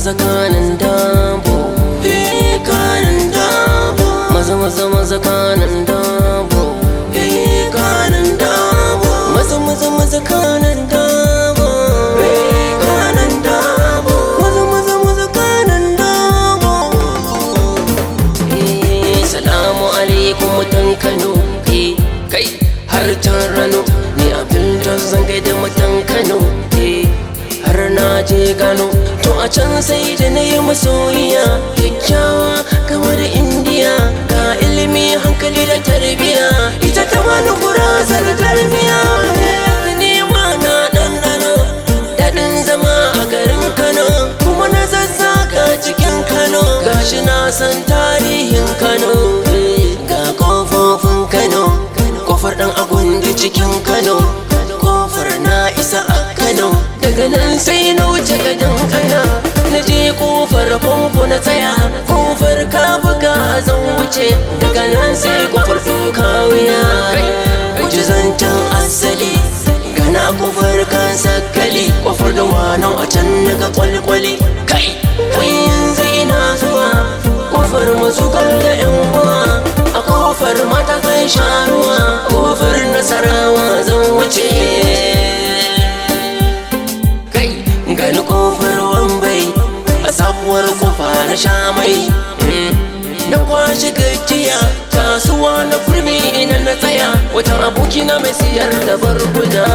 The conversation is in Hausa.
maza kanan dabo, kanan dabo, maza kanan dabo, kanan dabo, maza kanan dabo, kanan dabo, maza kanan dabo. Salamu alaikum mutan Kano, kai har can Rano, ni Abdul zan gaida mutan Kano, har na je Gano. To a can sai da na yi masoyiya kyakkyawa kamar Indiya, ga ilimi hankali da tarbiya, ita ta bani gurasar tarbiya. Ni ma na ɗanɗano daɗin zama a garin Kano, kuma na zazzaka cikin Kano, gashi na san tarihin Kano. Ga kofofin Kano, kofar ɗan agundi cikin Kano, kofar na isa a Kano, daga nan sai na wuce gadon kana, na je kofar famfo na tsaya, kofar kabuga zan wuce, daga nan sai kofar Dukawiya. Wuce zancen asali, gana kofar kan sakali, kofar da wano a can daga kwalkwali. Kai yanzu ina zuwa kofar masu da yan uwa, a kofar mata kan sharuwa, kofar Nasarawa zan wuce. Gani kofar Wambai, a sabuwar kofa na sha mai, na kwashe gajiya kasuwa na kurmi ina na tsaya, wata abokina mai siyar da barguna.